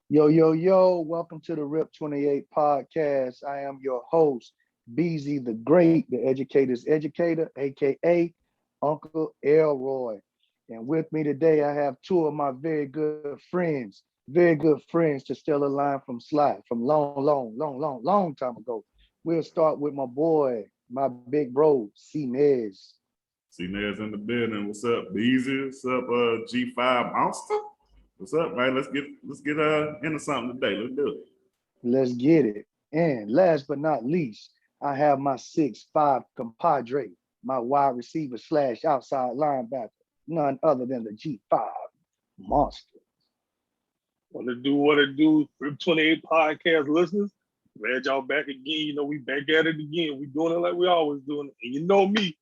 Yo, yo, yo, welcome to the RIP 28 podcast. I am your host, BZ the Great, the educator's educator, aka Uncle Elroy. And with me today, I have two of my very good friends to steal a line from Sly from long time ago. We'll start with my boy, my big bro, C Nez. See Nez in the building. What's up, Beezy? What's up, G5 Monster? What's up, man? Let's get into something today. Let's do it. Let's get it. And last but not least, I have my 6'5" compadre, my wide receiver slash outside linebacker, none other than the G5 monster. What it do, RIP 28 podcast listeners. Glad y'all back again. We back at it again. We doing it like we always doing it. And you know me,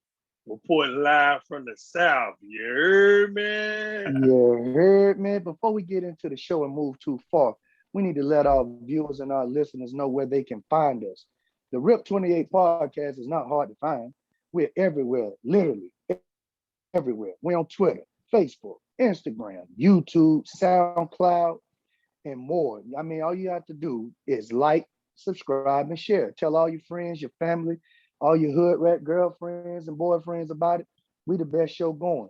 reporting live from the South. You heard me? You heard me? Before we get into the show and move too far, we need to let our viewers and our listeners know where they can find us. The RIP 28 podcast is not hard to find. We're everywhere, literally everywhere. We're on Twitter, Facebook, Instagram, YouTube, SoundCloud, and more. I mean, all you have to do is like, subscribe, and share. Tell all your friends, your family, all your hood rat girlfriends and boyfriends about it. We the best show going.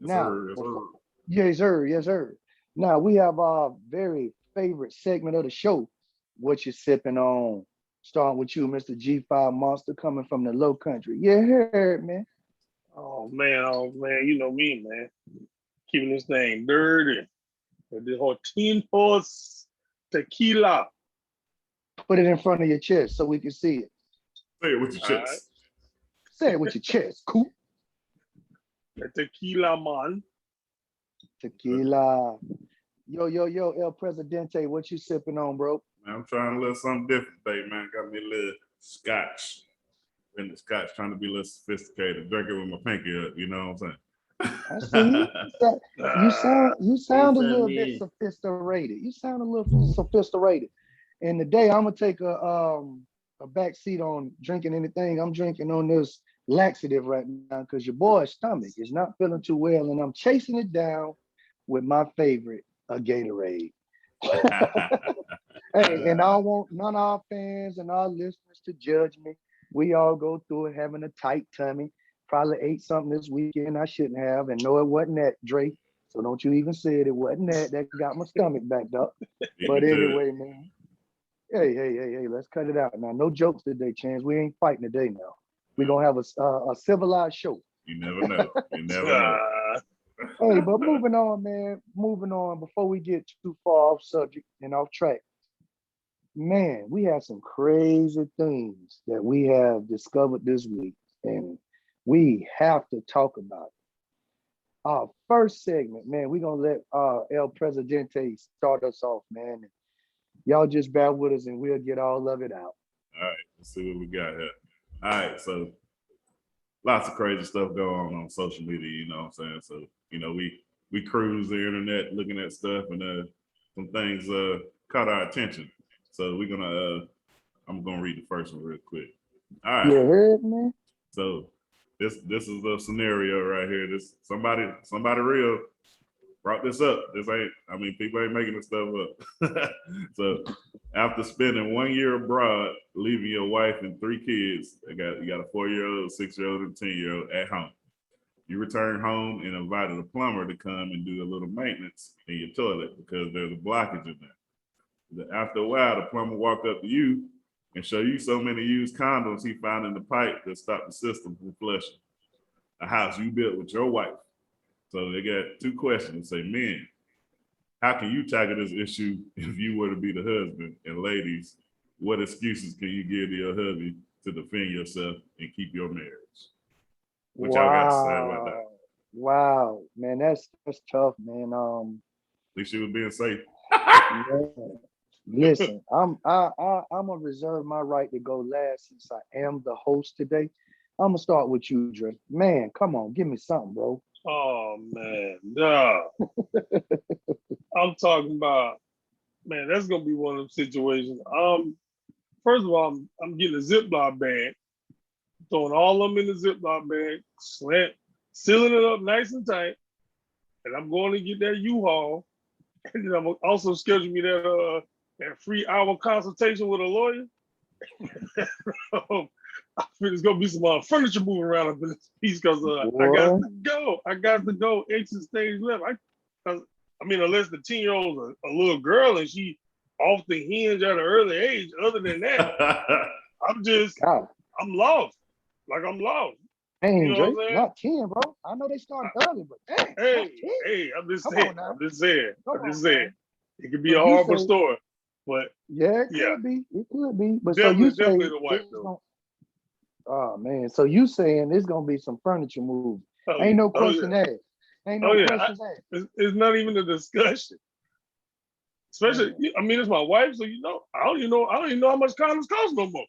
Yes, Now, sir. Yes, sir. yes, sir, yes, sir. Now we have our very favorite segment of the show. What you sipping on? Starting with you, Mr. G5 Monster, coming from the low country. You heard, man. Oh man, you know me, man. Keeping this thing dirty. With this whole Team Force tequila. Put it in front of your chest so we can see it. Say it with your All right. chest. Say it with your chest. Cool. The tequila man. Tequila. Yo, yo, yo, El Presidente, what you sipping on, bro? Man, I'm trying a little something different today, man. Got me a little scotch. In the scotch, trying to be a little sophisticated. Drinking with my pinky up, you know what I I'm see you. saying? You sound a Yes, little bit man. sophisticated. You sound a little sophisticated. And today I'm gonna take a back seat on drinking anything. I'm drinking on this laxative right now because your boy's stomach is not feeling too well, and I'm chasing it down with my favorite, a Gatorade. Hey, and I want none of our fans and our listeners to judge me. We all go through it having a tight tummy. Probably ate something this weekend I shouldn't have, and no, it wasn't that, Dre. So don't you even say it. It wasn't that. That got my stomach backed up. Beat But me to it. anyway, man. Hey, let's cut it out. Now, no jokes today, Chance. We ain't fighting today now. We're going to have a civilized show. You never know. You never know. Ah, Hey, but moving on, man. Moving on before we get too far off subject and off track. Man, we have some crazy things that we have discovered this week, and we have to talk about it. Our first segment, man, we're going to let El Presidente start us off, man. Y'all just bear with us and we'll get all of it out. All right, let's see what we got here. All right, so lots of crazy stuff going on social media, you know what I'm saying? So, we cruise the internet looking at stuff and some things caught our attention. So I'm gonna read the first one real quick. All You right, heard me? so this is the scenario right here. This somebody real brought this up. People ain't making this stuff up. So after spending 1 year abroad, leaving your wife and three kids, you got a 4-year-old, 6-year-old, and 10-year-old at home. You return home and invited a plumber to come and do a little maintenance in your toilet because there's a blockage in there. After a while, the plumber walked up to you and show you so many used condoms he found in the pipe that stopped the system from flushing. A house you built with your wife. So they got two questions. Say, men, how can you tackle this issue if you were to be the husband? And ladies, what excuses can you give to your hubby to defend yourself and keep your marriage? What y'all got to say about that? Wow. Wow. Man, that's tough, man. At least she was being safe. Man, listen, I'm gonna reserve my right to go last since I am the host today. I'm gonna start with you, Dre. Man, come on, give me something, bro. oh man, no. I'm talking about, man, that's gonna be one of them situations. First of all, I'm getting a Ziploc bag, throwing all of them in the Ziploc bag, sealing it up nice and tight, and I'm going to get that U-Haul And then I'm gonna also schedule me that free hour consultation with a lawyer. There's gonna be some furniture moving around up in this piece because I got to go. I got to go. Exit stage left. I mean, unless the 10-year-old's a little girl and she off the hinge at an early age. Other than that, I'm lost. Like I'm lost. Hey, You know Drake, what I'm saying? not 10, bro. I know they started early, but damn, Hey, I'm just saying. I'm just saying. It could be So a you horrible say- story, but yeah, it Yeah. could be. It could be. But so you say, definitely the wife it's though. gonna- oh man, so you saying there's gonna be some furniture moving? Ain't no question asked. Ain't no questions asked. It's not even a discussion. Especially, I mean, it's my wife, so I don't even know how much condoms cost no more.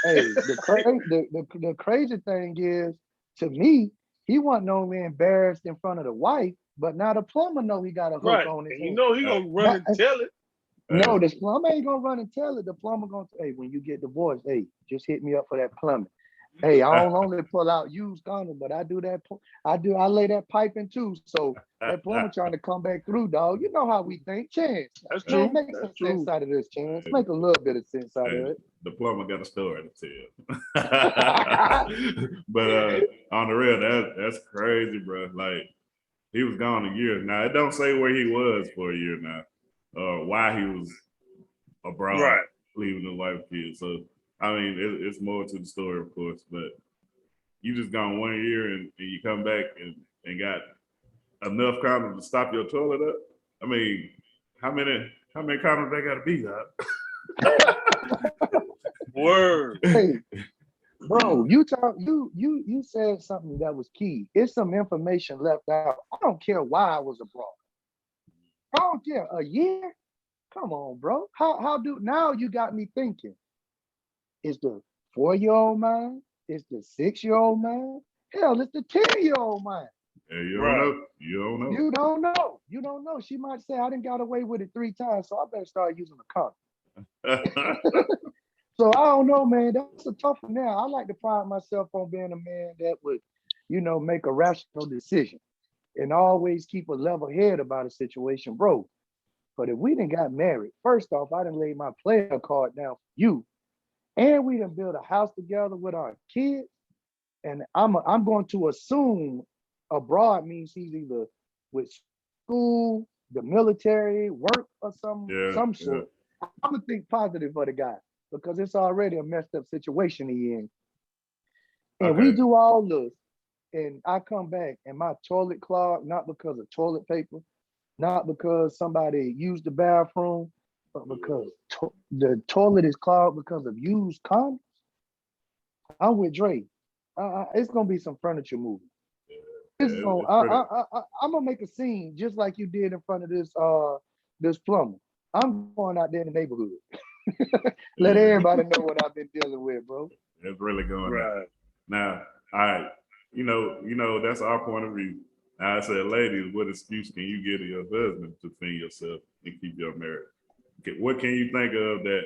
Hey, the crazy thing is, to me, he wasn't only embarrassed in front of the wife, but now the plumber know he got a hook Right, on his and hand. he gonna run and tell it. No, the plumber ain't gonna run and tell it. The plumber gonna say, hey, when you get divorced, hey, just hit me up for that plumbing. Hey, I don't only pull out used condoms, but I do that. I lay that pipe in too. So that plumber trying to come back through, dog. You know how we think. Chance. That's true. Man, make That's some true. sense out of this, Chance. Make a little bit of sense out of it. The plumber got a story to tell. But on the real, that's crazy, bro. Like, he was gone a year. Now, it don't say where he was for a year now, or why he was abroad, Right. leaving the wife and kids. So, I mean, it's more to the story, of course, but you just gone 1 year and you come back and got enough condoms to stop your toilet up. I mean, how many condoms they got to be, Word. Hey, bro, you said something that was key. It's some information left out. I don't care why I was abroad. I don't care. A year? Come on, bro. How do now you got me thinking? Is the 4-year-old mine? Is the 6-year-old mine? Hell, it's the 10-year-old mine. Yeah, you don't Right. know. You don't know. You don't know. You don't know. She might say, I didn't got away with it 3 times, so I better start using a condom. So I don't know, man. That's a tough one now. I like to pride myself on being a man that would, make a rational decision and always keep a level head about a situation, bro. But if we done got married, first off, I done laid my player card down for you. And we done built a house together with our kids. And I'm going to assume abroad means he's either with school, the military, work, or some sort. I'm gonna think positive for the guy because it's already a messed up situation he in. And we do all this, and I come back and my toilet clogged, not because of toilet paper, not because somebody used the bathroom, but because the toilet is clogged because of used condoms. I'm with Dre. It's gonna be some furniture moving. I'm gonna make a scene just like you did in front of this plumber. I'm going out there in the neighborhood. Let everybody know what I've been dealing with, bro. It's really going on. Right. Now, all right, that's our point of view. Now, I said, ladies, what excuse can you give to your husband to fend yourself and keep your marriage? What can you think of that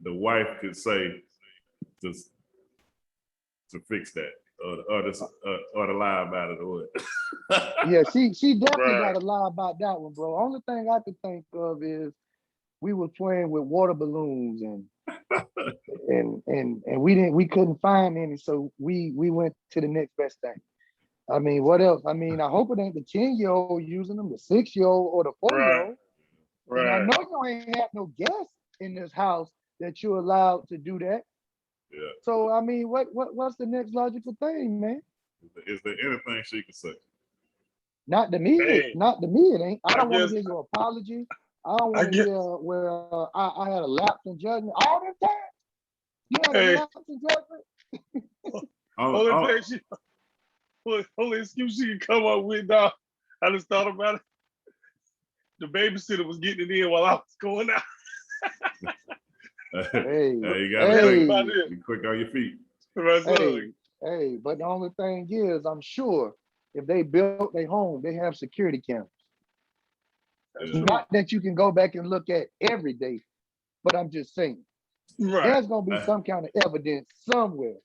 the wife could say to fix that, or to lie about it, or what? Yeah, she definitely got to lie about that one, bro. Only thing I could think of is we were playing with water balloons and we couldn't find any, so we went to the next best thing. I mean, what else? I mean, I hope it ain't the 10-year-old using them, the 6-year-old or the 4-year-old. Right. And I know you ain't have no guests in this house that you're allowed to do that. Yeah. So I mean, what's the next logical thing, man? Is there anything she can say? Not to me. Hey. Not to me. It ain't. I don't want guess- to hear your apology. I don't want to hear where I had a lapse in judgment. All them times you had a lapse in judgment. Only excuse she can come up with, dog. I just thought about it. The babysitter was getting it in while I was going out. Hey, you gotta hey, be quick on your feet. hey, but the only thing is, I'm sure if they built their home, they have security cameras. Not that you can go back and look at every day, but I'm just saying. There's gonna be some kind of evidence somewhere.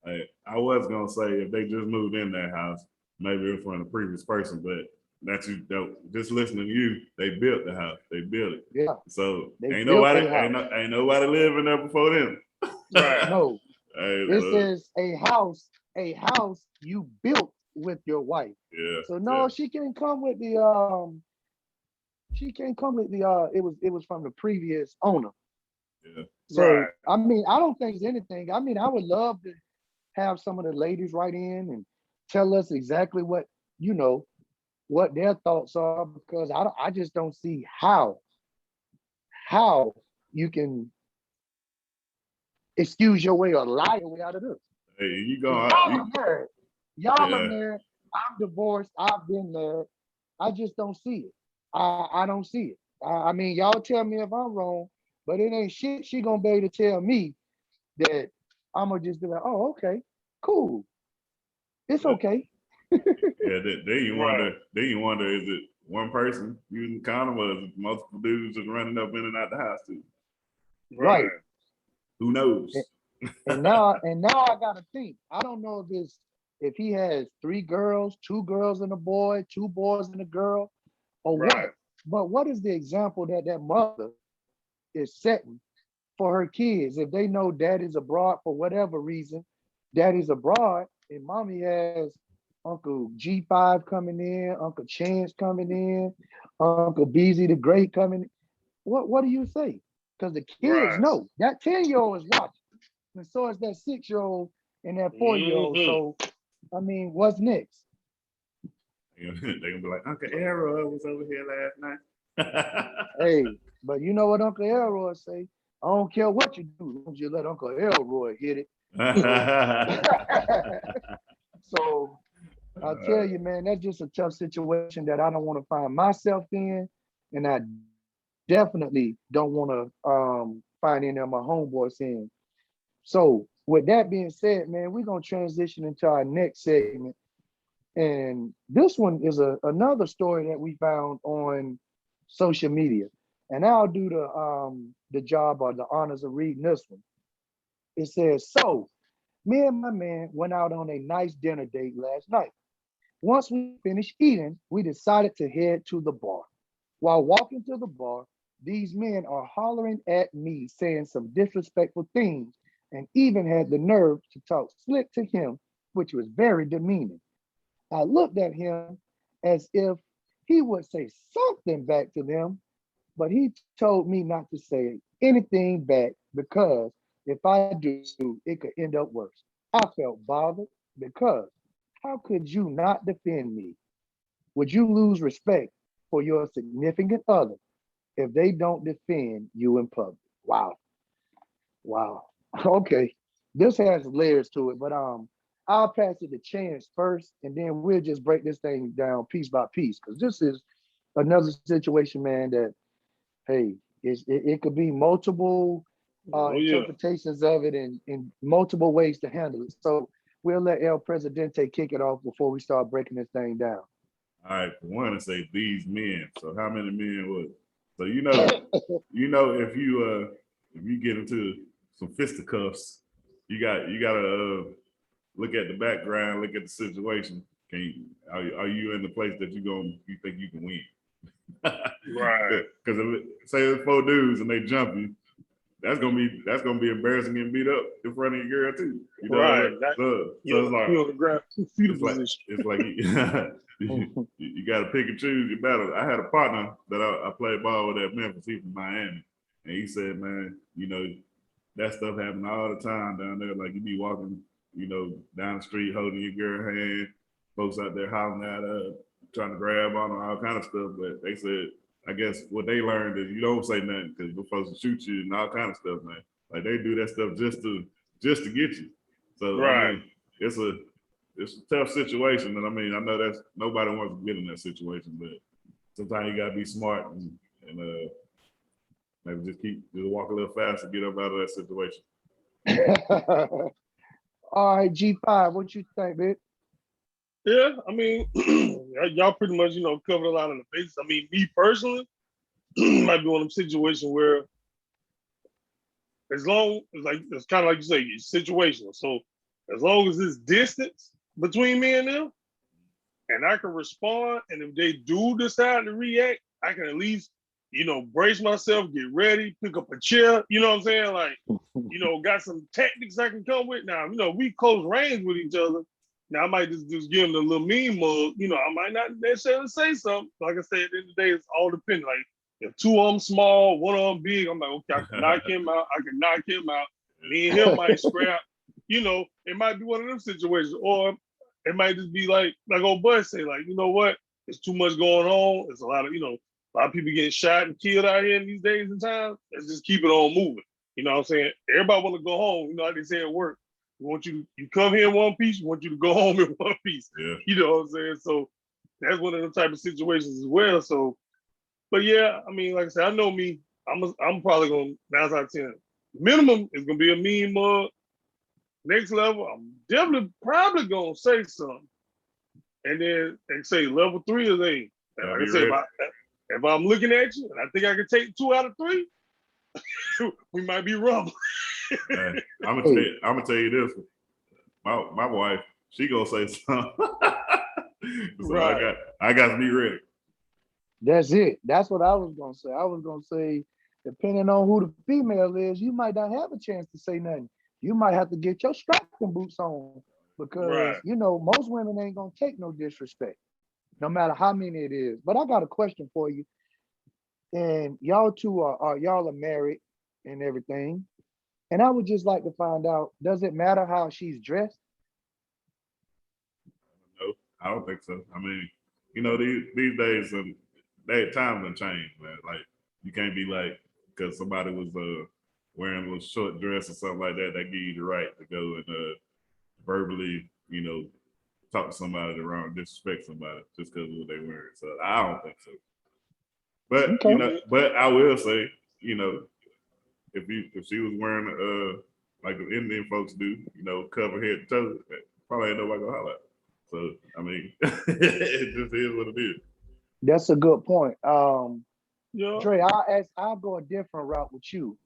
I was gonna say if they just moved in that house, maybe it was from the previous person, but just listening to you, they built the house. They built it. Yeah. So They ain't built nobody their house. ain't nobody living there before them. Right. No, Hey, this look, is a house you built with your wife. yeah. So no, she can't come with the it was from the previous owner. Yeah. So Right. I mean, I don't think it's anything. I mean, I would love to have some of the ladies write in and tell us exactly what what their thoughts are, because I just don't see how you can excuse your way or lie your way out of this. Hey, you 'Cause go. y'all are married. Y'all are Yeah. married. I'm divorced. I've been married. I just don't see it. I don't see it. I mean, y'all tell me if I'm wrong, but it ain't shit she gonna be able to tell me that I'm gonna just be like, oh, okay, cool. It's Yeah. okay. Yeah, then you Right. wonder, is it one person using the condom or is it multiple dudes just running up in and out the house too? Right. Who knows? And now I gotta think. I don't know if he has 3 girls, 2 girls and a boy, 2 boys and a girl, or Right. what. But what is the example that mother is setting for her kids? If they know daddy's abroad for whatever reason, daddy's abroad, and mommy has Uncle G5 coming in, Uncle Chance coming in, Uncle Beezy the Great coming in. What do you say? Because the kids Right. know that 10-year-old is watching. And so is that 6-year-old and that 4-year-old. Mhm. So, I mean, what's next? They're gonna be like, Uncle Arrow was over here last night. Hey, but you know what Uncle Elroy say? I don't care what you do, as long as you let Uncle Elroy hit it. So I tell you, man, that's just a tough situation that I don't want to find myself in, and I definitely don't want to find any of my homeboys in. So with that being said, man, we're gonna transition into our next segment. And this one is another story that we found on social media. And I'll do the job or the honors of reading this one. It says, so me and my man went out on a nice dinner date last night. Once we finished eating, we decided to head to the bar. While walking to the bar, these men are hollering at me, saying some disrespectful things, and even had the nerve to talk slick to him, which was very demeaning. I looked at him as if he would say something back to them, but he told me not to say anything back because if I do, it could end up worse. I felt bothered because how could you not defend me? Would you lose respect for your significant other if they don't defend you in public? Wow. Wow. Okay. This has layers to it, but I'll pass it to Chance first, and then we'll just break this thing down piece by piece. Because this is another situation, man, that hey, it could be multiple Oh yeah. interpretations of it and multiple ways to handle it. So we'll let El Presidente kick it off before we start breaking this thing down. All right, for one to say these men. So how many men was it? So if you get into some fisticuffs, you gotta look at the background, look at the situation. Are you in the place that you think you can win? Right. Because say there's 4 dudes and they jump you, that's gonna be embarrassing getting beat up in front of your girl too. You know Right. what I mean? So it's like You on the ground 2 feet of it's like position. it's like you got to pick and choose your battle. I had a partner that I played ball with at Memphis. He's from Miami, and he said, "Man, that stuff happen all the time down there. Like you be walking, down the street holding your girl hand, folks out there hollering at her, trying to grab on her, all kind of stuff. But they said, I guess what they learned is you don't say nothing because the folks will shoot you and all kind of stuff, man. Like they do that stuff just to get you. So I Right. mean, it's a tough situation, and I mean, I know that's nobody wants to get in that situation, but sometimes you gotta be smart and maybe just walk a little faster, get up out of that situation. All right, G5, what you think, man? Yeah, I mean, y'all pretty much, covered a lot of the bases. I mean, me personally, might be one of them situations where as long as it's kind of like you say, it's situational. So as long as there's distance between me and them, and I can respond. And if they do decide to react, I can at least, brace myself, get ready, pick up a chair. You know what I'm saying? Like, got some tactics I can come with. Now, we close range with each other. Now I might just give them a little mean mug. I might not necessarily say something. Like I said, at the end of the day, it's all dependent. Like if two of them small, one of them big, I'm like, okay, I can knock him out. I can knock him out. Me and him might scrap. It might be one of them situations, or it might just be like old Bud say, like, you know what? There's too much going on. There's a lot of people getting shot and killed out here in these days and times. Let's just keep it on moving. You know what I'm saying? Everybody want to go home. Like they say at work. We want you come here in one piece. We want you to go home in one piece. Yeah. You know what I'm saying? So that's one of the type of situations as well. So, but yeah, I mean, like I said, I know me. I'm probably going 9 out of 10. Minimum is going to be a mean mug. Next level, I'm definitely probably going to say something. And then they say level 3 is a. Like I say, if I'm looking at you and I think I can take 2 out of 3, we might be rumbling. Hey, I'm gonna tell you this. My wife, she gonna say something. So right. I got to be ready. That's it. That's what I was gonna say. I was gonna say, depending on who the female is, you might not have a chance to say nothing. You might have to get your strapping boots on because most women ain't gonna take no disrespect, no matter how many it is. But I got a question for you. And y'all two are married and everything. And I would just like to find out, does it matter how she's dressed? No, I don't think so. I mean, these days, times have changed, man. Like, you can't be like, because somebody was wearing a little short dress or something like that, that give you the right to go and verbally, talk to somebody around, disrespect somebody just because of what they wearing. So I don't think so. But Okay. but I will say, if she was wearing like the Indian folks do, cover head to toe, probably ain't nobody gonna holler. So I mean, it just is what it is. That's a good point. Dre, I'll go a different route with you.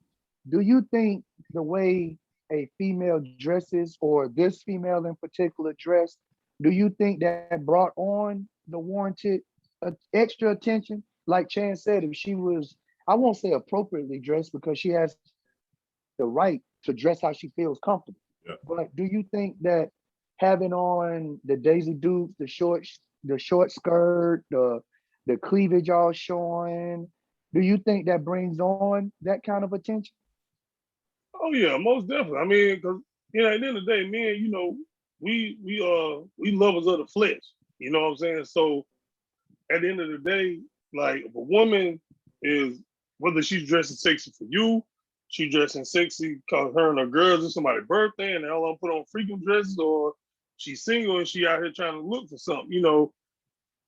Do you think the way a female dresses, or this female in particular dress, do you think that brought on the warranted extra attention? Like Chan said, if she was, I won't say appropriately dressed because she has the right to dress how she feels comfortable. Yeah. But do you think that having on the Daisy Dukes, the short skirt, the cleavage all showing, do you think that brings on that kind of attention? Oh yeah, most definitely. I mean, because at the end of the day, men, we lovers of the flesh. You know what I'm saying? So at the end of the day, like if a woman is, whether she's dressing sexy for you, she dressing sexy because her and her girls is somebody's birthday and they all put on freaking dresses, or she's single and she out here trying to look for something,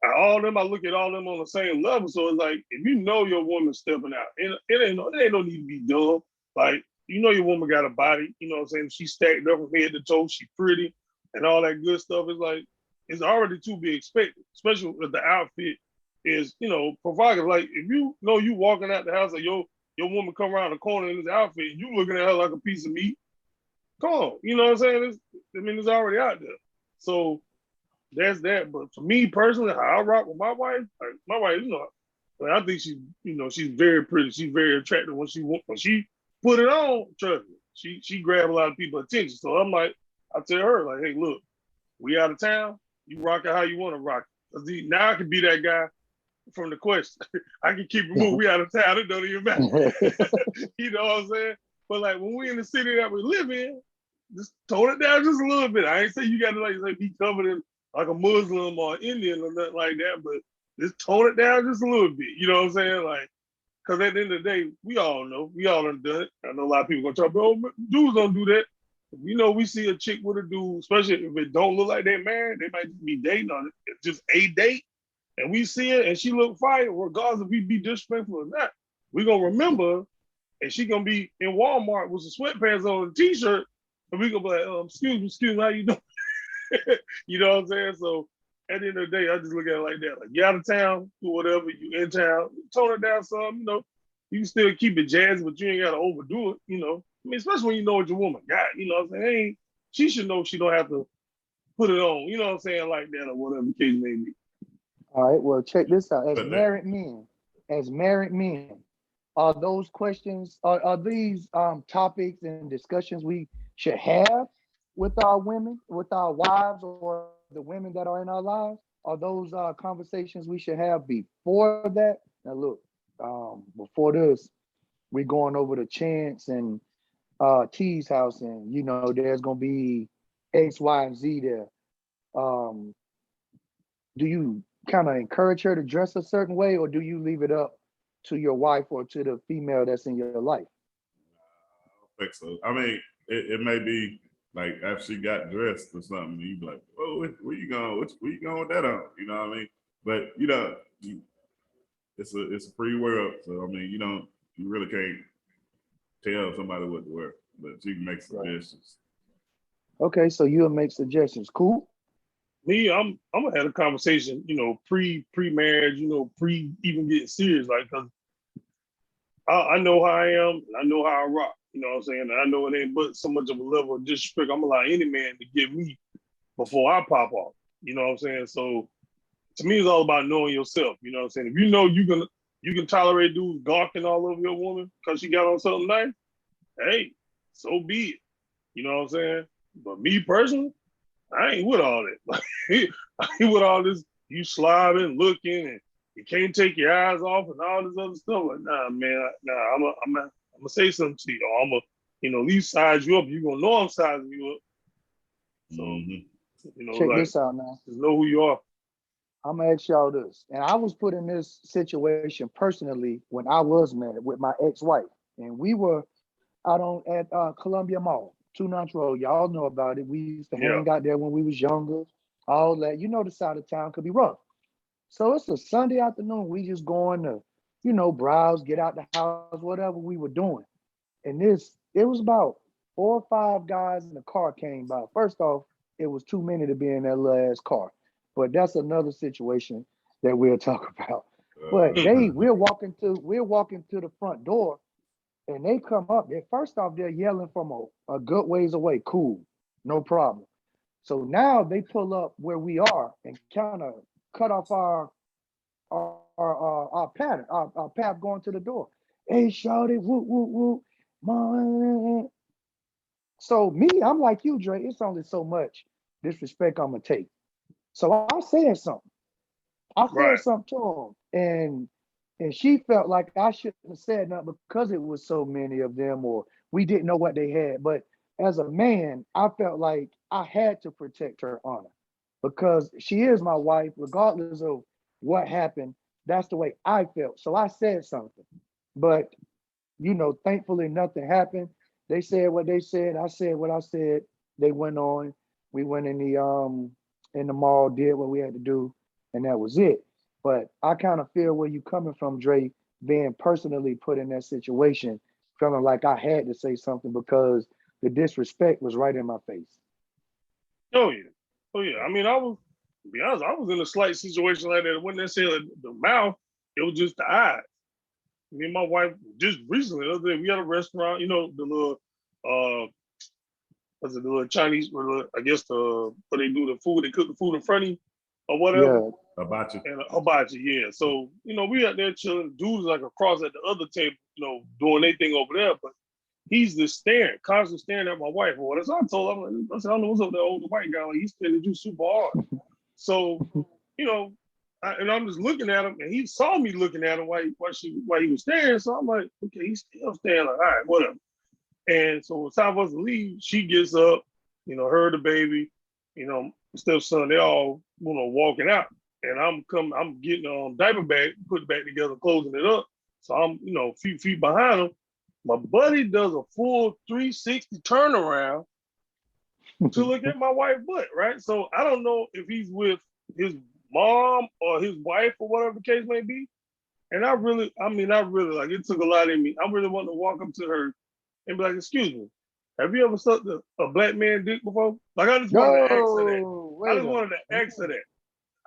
I look at all them on the same level. So it's like, if your woman's stepping out, and it ain't no need to be dumb. Like, your woman got a body, you know what I'm saying? She's stacked up from head to toe, she's pretty and all that good stuff. It's like, it's already to be expected, especially if the outfit is, provocative. Like if you walking out the house and your woman come around the corner in this outfit and you looking at her like a piece of meat, come on, you know what I'm saying? It's already out there. So that's that. But for me personally, how I rock with my wife, I think she's very pretty. She's very attractive when she put it on. Trust me, she grabbed a lot of people's attention. So I'm like, I tell her like, hey, look, we out of town. You rock it how you want to rock it. Now I can be that guy from the question. I can keep it moving. We out of town. It don't even matter. You know what I'm saying? But like when we in the city that we live in, just tone it down just a little bit. I ain't say you got to be covered in like a Muslim or Indian or nothing like that, but just tone it down just a little bit. You know what I'm saying? Like, because at the end of the day, we all know, we all done it. I know a lot of people gonna talk about, dudes don't do that. We see a chick with a dude, especially if it don't look like they're married, they might just be dating on it. It's just a date. And we see it and she look fine, regardless if we be disrespectful or not. We gonna remember, and she gonna be in Walmart with some sweatpants on and a t-shirt, and we gonna be like, excuse me, how you doing? You know what I'm saying? So at the end of the day, I just look at it like that. Like, you out of town, do whatever, you in town, tone it down some, you can still keep it jazzy, but you ain't gotta overdo it, I mean, especially when you know what your woman got, what I'm saying? She should know she don't have to put it on, you know what I'm saying, like that or whatever the case may be. All right, well, check this out. But that, As married men, are those questions, are these topics and discussions we should have with our women, with our wives, or the women that are in our lives? Are those conversations we should have before that? Now, look, before this, we're going over to Chance and T's house, and there's gonna be X, Y, and Z there. Um, do you kind of encourage her to dress a certain way, or do you leave it up to your wife or to the female that's in your life? I think so. I mean, it may be like after she got dressed or something, you be like, "Oh, where you going? Where you going with that on?" You know what I mean? But it's a free world, so I mean, you really can't tell somebody what to wear, but you can make suggestions. Okay, so you'll make suggestions. Cool. Me, I'm gonna have a conversation, pre-marriage, pre even getting serious, like, cause I know how I am, and I know how I rock, you know what I'm saying? And I know it ain't but so much of a level of disrespect I'm gonna allow any man to give me before I pop off. You know what I'm saying? So to me, it's all about knowing yourself. You know what I'm saying? If you know you can tolerate dudes gawking all over your woman because she got on something nice, hey, so be it. You know what I'm saying? But me personally, I ain't with all that. I ain't with all this, you slobbing, looking, and you can't take your eyes off and all this other stuff. Like, nah, man, I'm gonna say something to you. I'm gonna, at least size you up. You're gonna know I'm sizing you up. So, Check this out now. Just know who you are. I'm gonna ask y'all this, and I was put in this situation personally when I was married with my ex-wife, and we were out at Columbia Mall, Two Notch Road. Y'all know about it. We used to hang out there when we was younger. All that, the side of town could be rough. So it's a Sunday afternoon. We just going to, browse, get out the house, whatever we were doing. And it was about 4 or 5 guys in the car came by. First off, it was too many to be in that little ass car. But that's another situation that we'll talk about. But we're walking to the front door, and they come up. First off, they're yelling from a good ways away. Cool, no problem. So now they pull up where we are and kind of cut off our path going to the door. Hey, shouted, whoop, whoop, whoop. Man. So me, I'm like you, Dre. It's only so much disrespect I'm gonna take. So I said something. I said something to him, and she felt like I shouldn't have said nothing because it was so many of them, or we didn't know what they had. But as a man, I felt like I had to protect her honor because she is my wife, regardless of what happened. That's the way I felt. So I said something, but thankfully nothing happened. They said what they said. I said what I said. They went on. We went in the mall, did what we had to do, and that was it. But I kind of feel where you coming from, Dre, being personally put in that situation, feeling like I had to say something because the disrespect was right in my face. Oh yeah. I mean, to be honest, I was in a slight situation like that. It wasn't necessarily the mouth, it was just the eyes. Me and my wife just recently, the other day, we had a restaurant, the little was it the little Chinese, I guess where they do the food, they cook the food in front of you or whatever. Yeah. Hibachi. And hibachi, yeah. So, we out there chilling, dudes like across at the other table, doing their thing over there, but he's just staring, constantly staring at my wife. Or what? So I told him, I said, I don't know what's up with that older white guy. Like, he's staring at you super hard. So, and I'm just looking at him, and he saw me looking at him while he was staring. So I'm like, okay, he's still staring. Like, all right, whatever. And so it's time for us to leave. She gets up, her, the baby, stepson, they all, walking out. And I'm getting diaper bag, put it back together, closing it up. So I'm, a few feet behind him. My buddy does a full 360 turnaround to look at my wife's butt, right? So I don't know if he's with his mom or his wife or whatever the case may be. And I really, like, it took a lot in me. I really wanted to walk up to her and be like, excuse me, have you ever sucked a black man dick before? Like, I just wanted to ask her that. I just wanted to ask her that.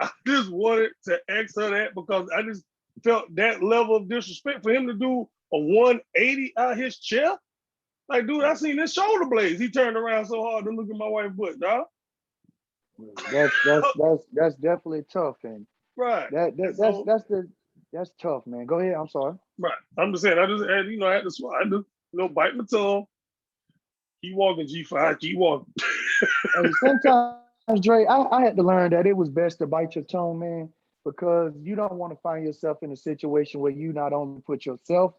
I just wanted to ask her that because I just felt that level of disrespect for him to do a 180 out his chair. Like, dude, I seen his shoulder blades. He turned around so hard to look at my wife's butt, dog. That's definitely tough, and Right. that, And that that's so, that's the that's tough, man. Go ahead. I'm sorry. right. I'm just saying, I just had, I had to swallow, I just, bite my tongue. Keep walking, G5, keep walking. Hey, sometimes, Dre, I had to learn that it was best to bite your tongue, man, because you don't want to find yourself in a situation where you not only put yourself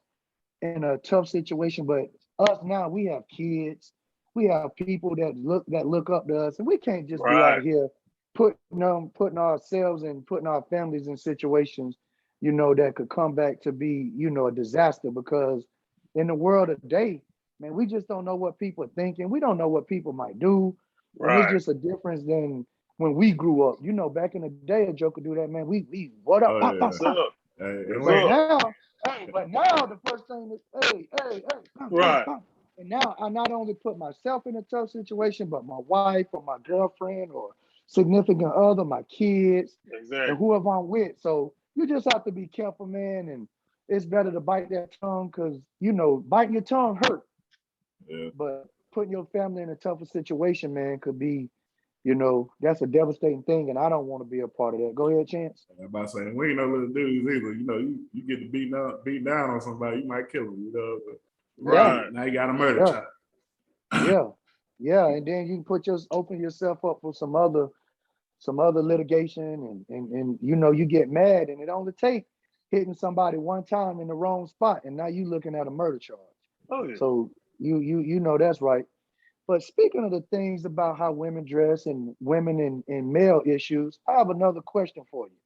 in a tough situation, but us now, we have kids, we have people that look up to us, and we can't just be Right. out here putting ourselves and putting our families in situations, that could come back to be, a disaster. Because in the world of today, man, we just don't know what people are thinking. We don't know what people might do, and it's Right. just a difference than when we grew up. Back in the day, a joke could do that, man. We what up, Oh pop, yeah. pop, Yes, pop. sir. Hey, and Yes, But we sir. now, the first thing is, hey, pop, pop, Right. pop. And now I not only put myself in a tough situation, but my wife or my girlfriend or significant other, my kids, and Exactly. whoever I'm with. So you just have to be careful, man. And it's better to bite that tongue because, biting your tongue hurt, yeah. but putting your family in a tougher situation, man, could be, that's a devastating thing. And I don't want to be a part of that. Go ahead, Chance. I'm about saying we ain't no little dudes either. You get to beat down on somebody, you might kill them. But Yeah, Right. now you got a murder yeah, charge. yeah, yeah. And then you can open yourself up for some other litigation, and you get mad, and it only take hitting somebody one time in the wrong spot, and now you looking at a murder charge. Oh, yeah. So you know that's right. But speaking of the things about how women dress and women and male issues, I have another question for you.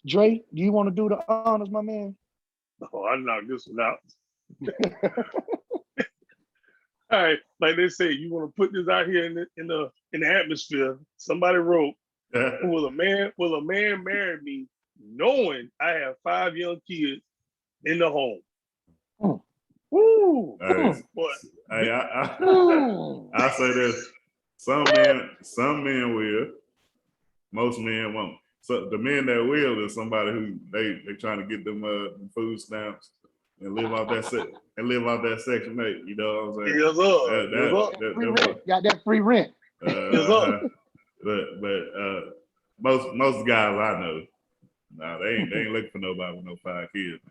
Dre, do you want to do the honors, my man? Oh, I knocked this one out. All right. Like they say, you want to put this out here in the atmosphere. Somebody wrote, will a man marry me knowing I have 5 young kids in the home? Mm, Woo! Hey, mm, Boy, hey, mm. I say this. Some men will. Most men won't. So the men that will is somebody who they trying to get them food stamps and live off that Section 8. You know what I'm saying? yes, sir. That Yes, that sir. Got that that, free that rent. Got that free rent. Yes, sir. but most guys I know, nah, they ain't looking for nobody with no 5 kids.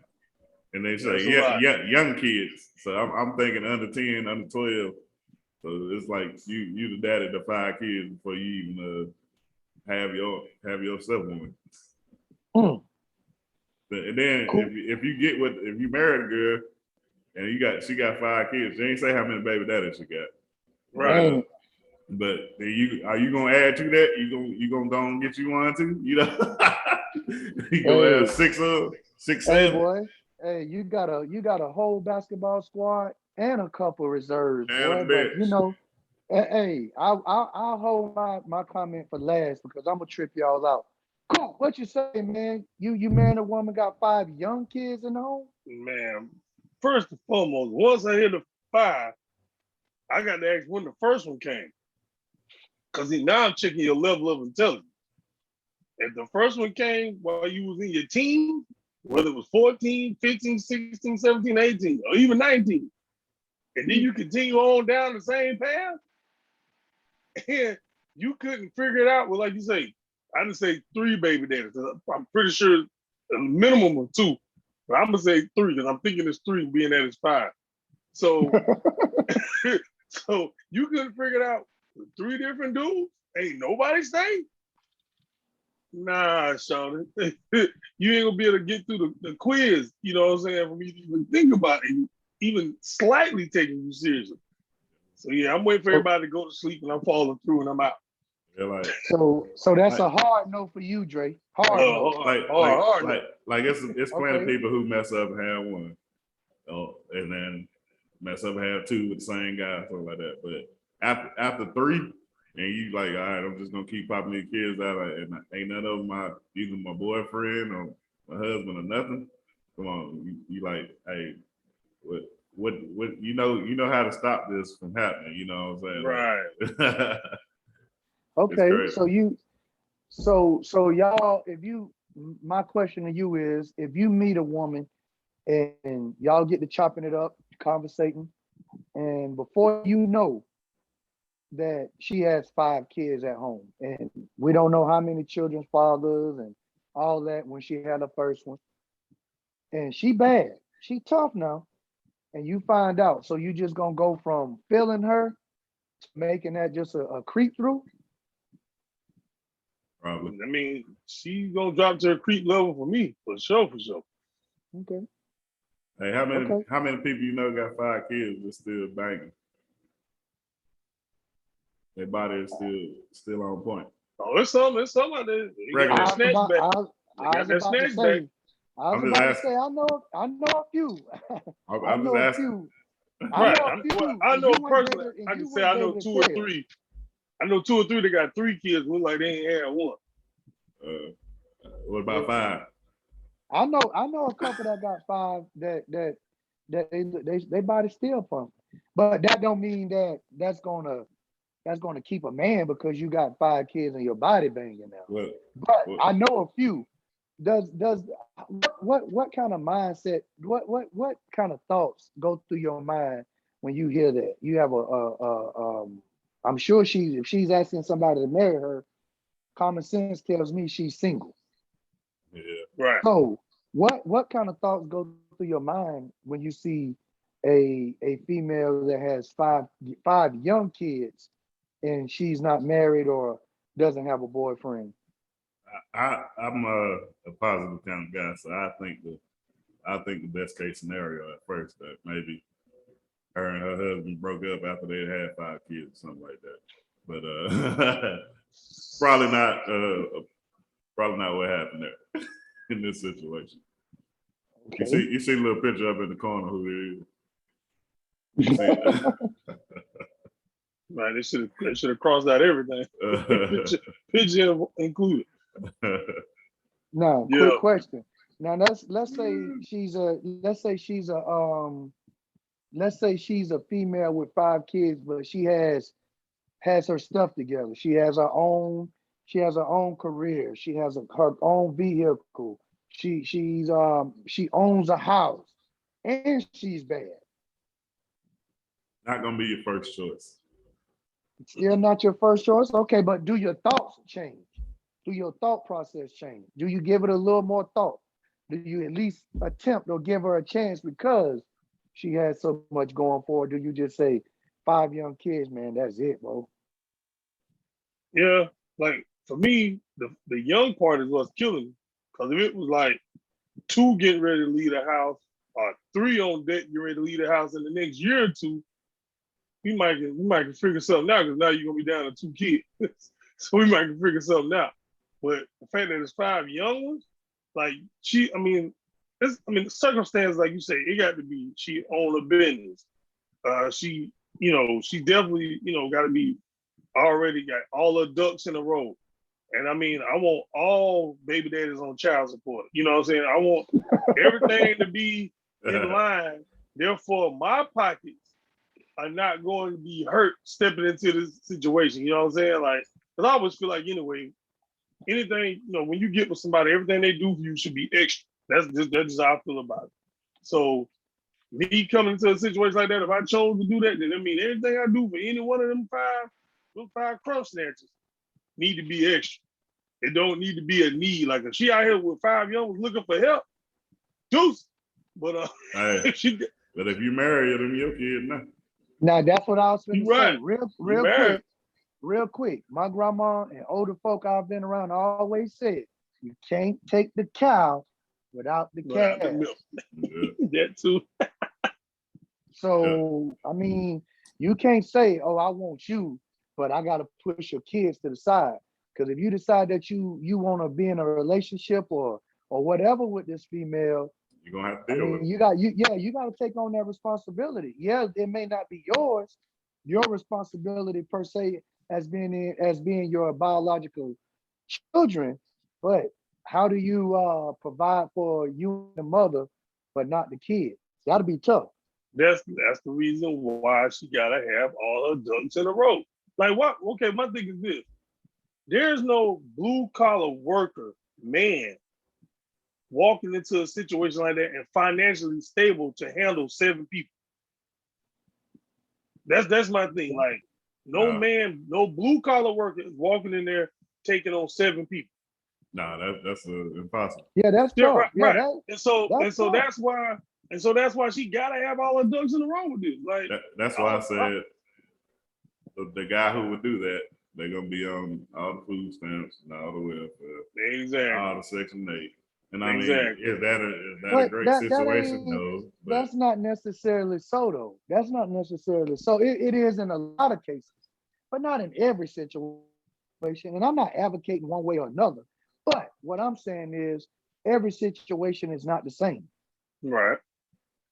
And they say That's a lot. young kids. So I'm thinking under 10, under 12. So it's like you the daddy to 5 kids before you even have yourself one. Mm, And then cool. if you married a girl and she got 5 kids, they ain't say how many baby daddies she got. But Right. Ain't it? are you gonna add to that? You gonna go and get you one too? You gonna have Hey, six, hey, seven, boy. Hey, you got a whole basketball squad and a couple reserves, and a boy. But bench. hey, I'll hold my comment for last because I'm gonna trip y'all out. Cool. What you say, man? You married a woman, got 5 young kids in the home? Man, first and foremost, once I hit the 5, I got to ask when the first one came. Because now I'm checking your level of intelligence. If the first one came while you was in your team, whether it was 14, 15, 16, 17, 18, or even 19, and then you continue on down the same path, and you couldn't figure it out, well, like you say, I didn't say 3 baby daddies. I'm pretty sure a minimum of 2. But I'm gonna say 3 because I'm thinking it's 3 being that it's 5. So so you couldn't figure it out with 3 different dudes? Ain't nobody staying? Nah, Sean. You ain't gonna be able to get through the quiz, you know what I'm saying, for me to even think about it, even slightly taking you seriously. So yeah, I'm waiting for So everybody to go to sleep and I'm falling through and I'm out. They're like so that's like a hard no for you, Dre. like Hard no. Hard, like hard, like hard like no. like it's plenty of Okay. people who mess up and have one. And then mess up and have 2 with the same guy, something like that. But after 3, and you like, all right, I'm just gonna keep popping these kids out, and ain't none of them either my boyfriend or my husband or nothing. Come on, you like, hey, what you know how to stop this from happening. You know what I'm Right. saying? Like, it's Okay. crazy. So y'all, my question to you is, if you meet a woman and y'all get to chopping it up, conversating, and before you know, that she has 5 kids at home, and we don't know how many children's fathers and all that when she had her first one. And she bad, she tough now, and you find out. So you just gonna go from feeling her to making that just a creep through? Probably. I mean, she's gonna drop to a creep level for me, for sure, for sure. Okay. Hey, how many Okay. people you know got 5 kids that's still banging? Their body is still on point. Oh, it's something out there. They got Regular. that snatch back. I They was got that about to snatch back. say, I was I'm just about to asking. say, I know a few. I I'm just know a asking. few. I Right. know a few. I and know you wouldn't be personally, able- and I you can say wouldn't I be know able to 2 or tell. 3. I know 2 or 3 that got 3 kids. Look like they ain't had one. What about 5? I know a couple that got 5 that they body still pumping. But that don't mean that that's gonna keep a man because you got 5 kids and your body banging now. What? But What? I know a few. Does what kind of mindset, what kind of thoughts go through your mind when you hear that? You have I'm sure if she's asking somebody to marry her, common sense tells me she's single. Yeah. Right. So what kind of thoughts go through your mind when you see a female that has five young kids and she's not married or doesn't have a boyfriend? I'm a positive kind of guy, so I think the best case scenario at first that maybe her and her husband broke up after they had 5 kids, something like that. But probably not what happened there in this situation. Okay. You see a little picture up in the corner who it is. You see it? Right. They should have crossed out everything. Picture included. Now, Yeah. quick question. Now let's say she's a female with 5 kids, but she has her stuff together. She has her own career. She has her own vehicle. She owns a house and she's bad. Not gonna be your first choice. Still not your first choice. Okay, but do your thoughts change? Do your thought process change? Do you give it a little more thought? Do you at least attempt or give her a chance because she has so much going for her? Do you just say 5 young kids, man, that's it, bro? Yeah. Like for me, the young part is what's killing me. Because if it was like 2 getting ready to leave the house, or 3 on deck getting ready to leave the house in the next year or 2, we might can figure something out because now you're gonna be down to 2 kids. So we might can figure something out. But the fact that it's 5 young ones, like the circumstance, like you say, it got to be she own a business. She definitely, got to be already got all her ducks in a row. And I mean, I want all baby daddies on child support. You know what I'm saying? I want everything to be in line. Therefore, my pockets are not going to be hurt stepping into this situation. You know what I'm saying? Like, because I always feel like, anyway, anything, when you get with somebody, everything they do for you should be extra. That's just how I feel about it. So, me coming into a situation like that, if I chose to do that, then I mean, everything I do for any one of them 5 crumb snatchers need to be extra. It don't need to be a need. Like if she out here with 5 young ones looking for help, deuce. But Hey, but if you marry her, them your kid now. Now that's what I was going to say. Right. Real quick. My grandma and older folk I've been around always said, you can't take the cow without the calf. That too. So I mean, you can't say, "Oh, I want you," but I got to push your kids to the side. Because if you decide that you want to be in a relationship or whatever with this female, you're gonna have to deal with it. you got to take on that responsibility. Yeah, it may not be your responsibility per se as being your biological children, but how do you provide for you and the mother, but not the kids? That'll be tough. That's the reason why she gotta have all her ducks in a row. Like what? Okay, my thing is this: there's no blue collar worker man walking into a situation like that and financially stable to handle 7 people. That's my thing. Like No Nah. man, no blue collar worker is walking in there taking on 7 people. Nah, that's impossible. Yeah, that's Yeah, tough. right, Yeah, right. And so that's tough. that's why she gotta have all her ducks in a row with this. Like That's why I said the guy who would do that, they're gonna be on all the food stamps and all the welfare, exactly. all the Section 8. And I mean, Exactly. is that a But great that situation? ain't No, but that's not necessarily so though. That's not necessarily so. It is in a lot of cases, but not in every situation. And I'm not advocating one way or another. But what I'm saying is every situation is not the same. Right.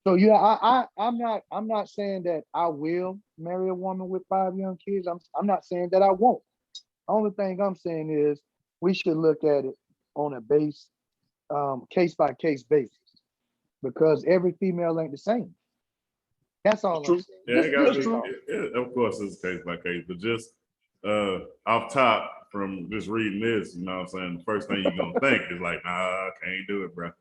So yeah, I'm not saying that I will marry a woman with 5 young kids. I'm not saying that I won't. Only thing I'm saying is we should look at it on a case by case basis because every female ain't the same. That's all I'm True. saying. yeah, it got That's to true. be. Of course, it's case by case, but just off top from just reading this, you know what I'm saying? The first thing you're gonna think is like, nah, I can't do it, bro.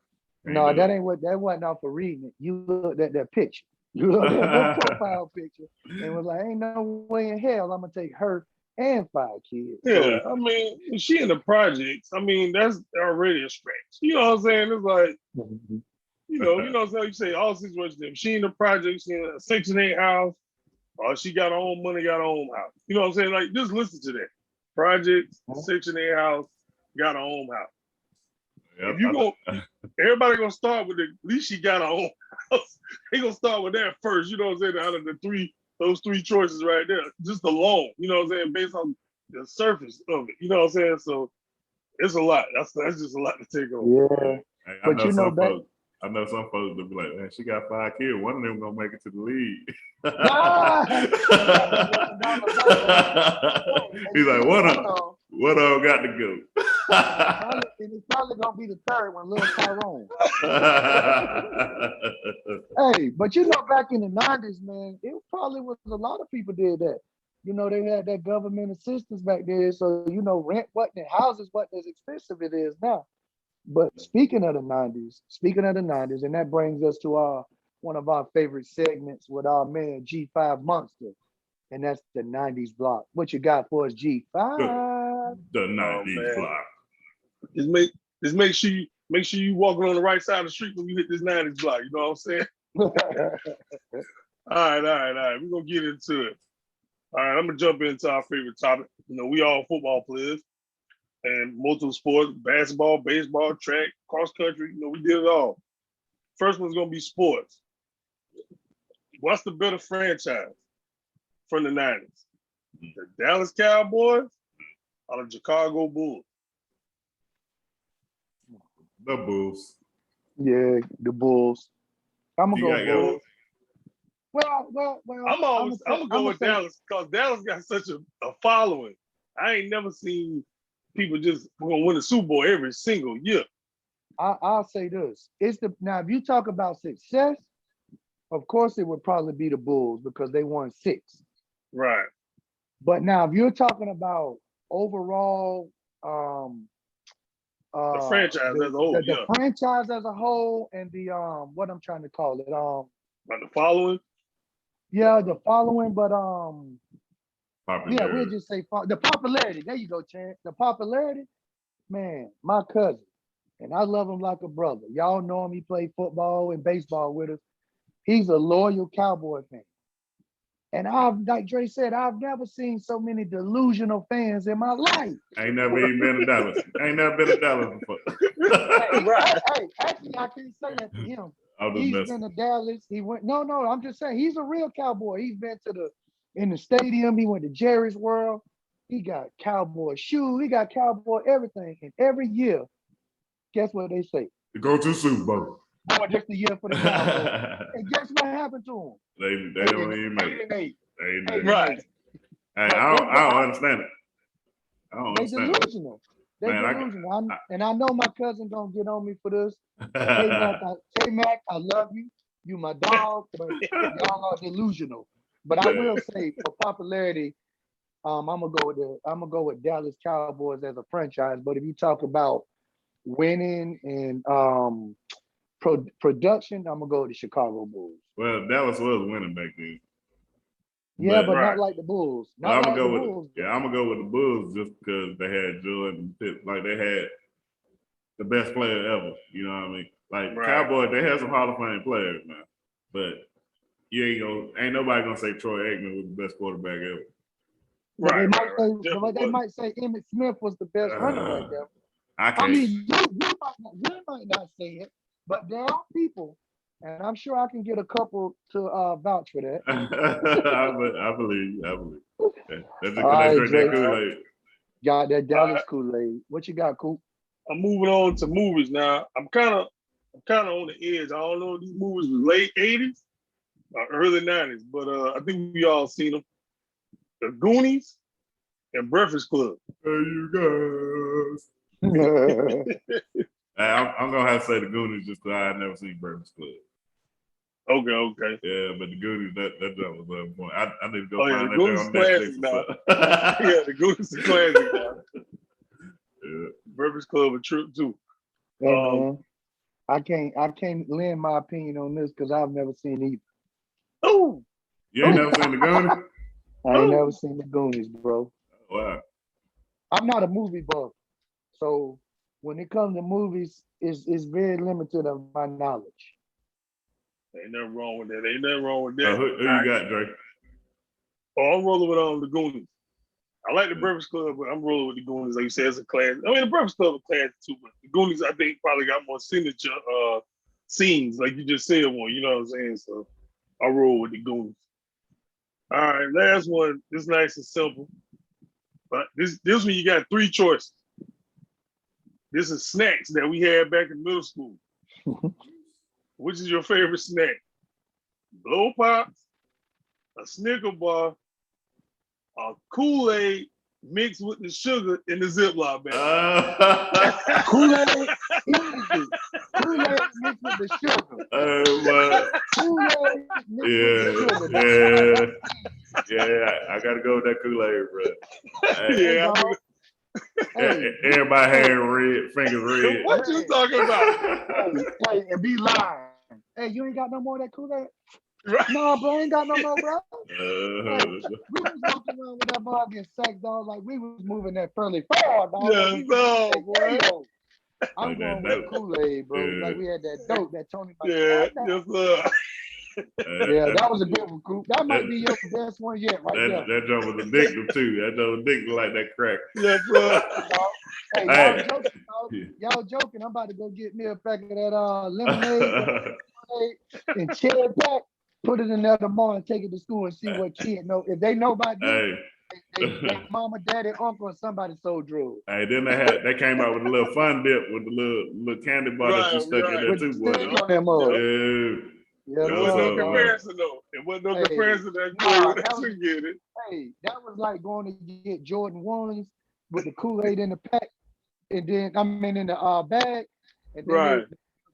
No, that wasn't off for reading it. You looked at that picture. You looked at that profile picture and was like, ain't no way in hell I'm gonna take her and 5 kids. Yeah, So, I mean, if she in the projects, I mean, that's already a stretch. You know what I'm saying? It's like, you know what I'm saying? You say all situations. If she in the projects, she in a Section 8 house, or she got her own money, got her own house. You know what I'm saying? Like, just listen to that. Projects, Section 8 house, got her own house. If you go, everybody gonna start with at least she got her own house. They gonna start with that first. You know what I'm saying? Out of those three choices right there, just alone. You know what I'm saying? Based on the surface of it. You know what I'm saying? So it's a lot. That's just a lot to take on. yeah. Hey, But you know, I know some folks that be like, man, she got 5 kids. One of them gonna make it to the league. He's like, what up got to go? And it's probably gonna be the third one, little Tyrone. Hey, but you know, back in the 90s, man, it probably was a lot of people did that. You know, they had that government assistance back there. So, you know, rent wasn't, houses wasn't as expensive it is now. But speaking of the 90s, and that brings us to one of our favorite segments with our man G5 Monster. And that's the 90s block. What you got for us, G5? The 90s block. Just make sure you walking on the right side of the street when you hit this 90s block. You know what I'm saying? All right. We're gonna get into it. All right, I'm gonna jump into our favorite topic. You know, we all football players and multiple sports, basketball, baseball, track, cross country. You know, we did it all. First one's gonna be sports. What's the better franchise from the 90s? The Dallas Cowboys or the Chicago Bulls? The Bulls. Yeah, the Bulls. I'm gonna You go gotta Bulls. Well. I'm gonna go with Dallas because Dallas got such a following. I ain't never seen people just gonna win a Super Bowl every single year. I'll say this. Now if you talk about success, of course it would probably be the Bulls because they won 6. Right. But now if you're talking about overall the franchise as a whole, the franchise as a whole and the what I'm trying to call it, like the following. Yeah, the following, but popularity. yeah, we'll just say the popularity. There you go, Chance. The popularity, man, my cousin, and I love him like a brother. Y'all know him. He played football and baseball with us. He's a loyal Cowboy fan. And like Dre said, I've never seen so many delusional fans in my life. Ain't never even been to Dallas. Ain't never been to Dallas before. Hey, actually, I can't say that to him. He's been to Dallas. He went. No, I'm just saying he's a real Cowboy. He's been in the stadium. He went to Jerry's World. He got Cowboy shoes. He got Cowboy everything. And every year, guess what they say? Go to Super Bowl. Oh, just the year for the Cowboys. And guess what happened to them? They don't even make it. Right. Hey, I don't understand it. I don't understand it. Delusional. They're delusional. And I know my cousin gonna get on me for this. K-Mac, I love you. You my dog, but y'all are delusional. But I will say for popularity, I'm gonna go with Dallas Cowboys as a franchise. But if you talk about winning and production, I'm gonna go with the Chicago Bulls. Well, Dallas was winning back then. Yeah, but Right. not like the Bulls. But Not I'm like gonna the go with Bulls. I'm gonna go with the Bulls just because they had Jordan, like they had the best player ever. You know what I mean? Like Right. Cowboys, they had some Hall of Fame players, man. But ain't nobody gonna say Troy Aikman was the best quarterback ever. But Right. they might say Emmitt Smith was the best running back ever. I I can't. mean, you might not say it, but there are people, and I'm sure I can get a couple to vouch for that. I believe you. I believe you. That's just All because they right, drink that Drake. Kool-Aid. Got that All Dallas Kool-Aid. What you got, Coop? I'm moving on to movies now. I'm kind of on the edge. I don't know if these movies was late 80s or early 90s, but I think we all seen them. The Goonies and Breakfast Club. Hey, you guys. I'm gonna have to say the Goonies just because I had never seen Breakfast Club. Okay. Yeah, but the Goonies, that jump was on point. I need to go Oh, yeah, find the that Goonies on classic Netflix now. or something. Yeah, the Goonies is classic now. Yeah. Breakfast Club a trip too. Hey man, I can't lend my opinion on this because I've never seen either. Oh, You ain't never seen the Goonies? I ain't never seen the Goonies, bro. Wow. I'm not a movie buff, so when it comes to movies, it's very limited of my knowledge. ain't nothing wrong with that. Ain't nothing wrong with that. Who you got, Drake? Oh, I'm rolling with the Goonies. I like the Breakfast Club, but I'm rolling with the Goonies. Like you said, it's a class. I mean, the Breakfast Club is a class too, but the Goonies, I think, probably got more signature scenes, like you just said one. You know what I'm saying? So I roll with the Goonies. All right, last one. This is nice and simple, but this one you got three choices. This is snacks that we had back in middle school. Which is your favorite snack? Blow Pops, a Snicker bar, a Kool-Aid mixed with the sugar in the Ziploc bag. Kool-Aid, easy. Kool-Aid mixed with the sugar. Kool-Aid mixed with the sugar. Yeah, I gotta go with that Kool-Aid, bro. Yeah, Everybody had red, fingers red. what you talking about? Hey, and be lying. Hey, you ain't got no more of that Kool-Aid? Right. No, bro, I ain't got no more, bro. Hey, we was walking around with that ball getting sacked, dog. Like we was moving that fairly far, dog. Yeah, no, boy. I'm Like going that with Kool-Aid, bro. Yeah. Like we had that dope, that Tony. Yeah, yes, sir. Yeah, that was a good one, Coop. That might be your best one yet, right there. That joke was addictive too. That joke was addictive like that crack. Yes, sir. Hey, Hey. y'all joking, dog. Y'all joking. I'm about to go get me a pack of that lemonade and cherry pack. Put it in there tomorrow and take it to school and see what kid know. If they know about this, their mama, daddy, uncle, or somebody sold drugs. Hey, then they came out with a little fun dip with the little candy bar that you stuck in there With too, the boy. stick on them up. Yeah. It wasn't no comparison though. It wasn't no comparison to get it. Hey, that was like going to get Jordan 1s with the Kool-Aid in the pack, and then in the bag, and then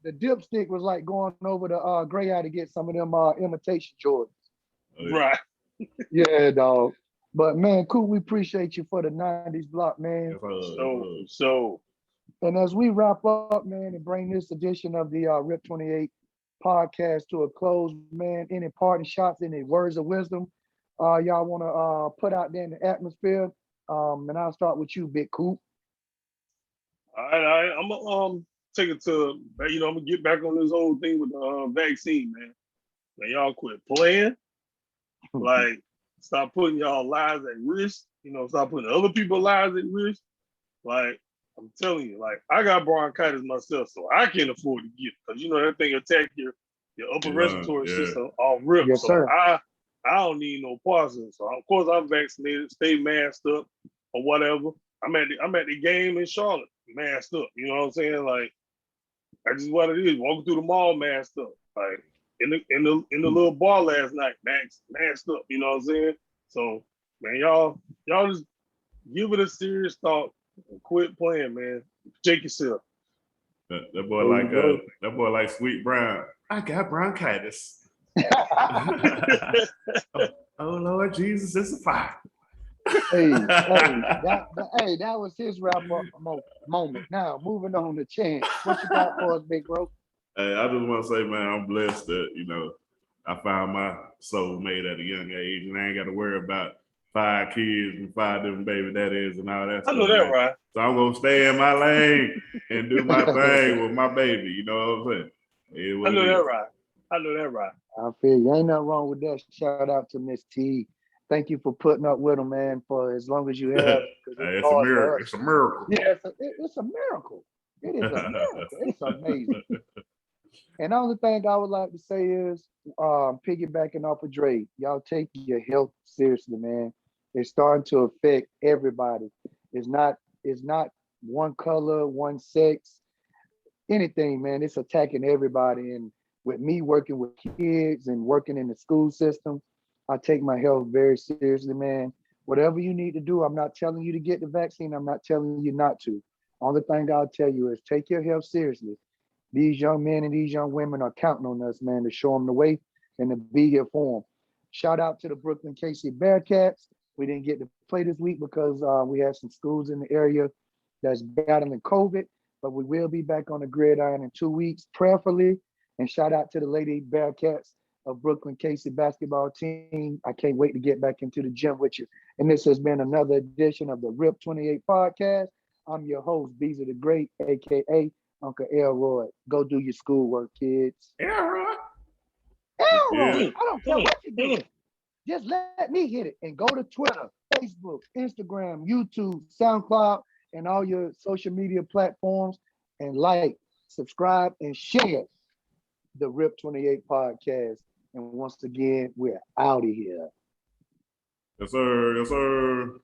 the dipstick was like going over to Gray Eye to get some of them imitation Jordans. Right. Yeah, dog. But man, cool. We appreciate you for the 90s block, man. So. And as we wrap up, man, and bring this edition of the Rip 28 podcast to a close, man, any parting shots, any words of wisdom y'all want to put out there in the atmosphere? And I'll start with you, Big Coop. All right. I'm gonna take it to, I'm gonna get back on this whole thing with the vaccine, man. Man, y'all quit playing. Like, stop putting y'all lives at risk. Stop putting other people's lives at risk. Like, I'm telling you, like, I got bronchitis myself, so I can't afford to get it because that thing attack your upper respiratory system all rip. Yes, so sir. I don't need no poison. So of course I'm vaccinated, stay masked up or whatever. I'm at the game in Charlotte, masked up. You know what I'm saying? Like, that's just what it is. Walking through the mall masked up. Like in the little bar last night, masked up. You know what I'm saying? So man, y'all just give it a serious thought and quit playing, man. Protect yourself. That boy like Sweet Brown. I got bronchitis. Oh Lord Jesus, it's a fire. That was his wrap up moment. Now moving on to Chance. What you got for us, big bro? Hey, I just want to say, man, I'm blessed that I found my soulmate at a young age, and I ain't got to worry about 5 kids and 5 different baby daddies and all that I stuff. know that, man. right? So I'm gonna stay in my lane and do my thing with my baby. You know what I'm saying? It is I what know it that, is. right? I know that, right? I feel you. Ain't nothing wrong with that. Shout out to Miss T. Thank you for putting up with him, man, for as long as you have. 'Cause Hey, it's it's a hard for miracle. us. It's a miracle. Yeah, it's a miracle. It is a miracle. It's amazing. And the only thing I would like to say is, piggybacking off of Dre, y'all take your health seriously, man. It's starting to affect everybody. It's not, it's not one color, one sex, anything, man. It's attacking everybody. And with me working with kids and working in the school system, I take my health very seriously, man. Whatever you need to do, I'm not telling you to get the vaccine. I'm not telling you not to. Only thing I'll tell you is take your health seriously. These young men and these young women are counting on us, man, to show them the way and to be here for them. Shout out to the Brooklyn KC Bearcats. We didn't get to play this week because we have some schools in the area that's battling COVID, but we will be back on the gridiron in 2 weeks, prayerfully. And shout out to the Lady Bearcats of Brooklyn KC basketball team. I can't wait to get back into the gym with you. And this has been another edition of the RIP 28 podcast. I'm your host, Beezer the Great, aka Uncle Elroy. Go do your schoolwork, kids. Elroy. Elroy, Yeah. I don't care what you do. Just let me hit it and go to Twitter, Facebook, Instagram, YouTube, SoundCloud, and all your social media platforms and like, subscribe, and share the RIP 28 podcast. And once again, we're out of here. Yes, sir. Yes, sir.